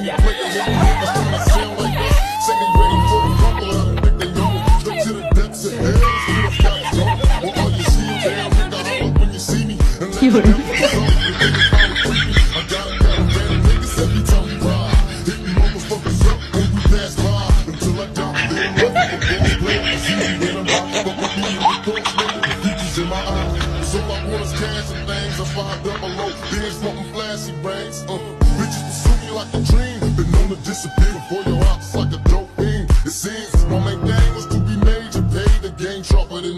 有人。Disappear before your ops like a dope fiend. It seems my main thing was to be major, paid the game sharper than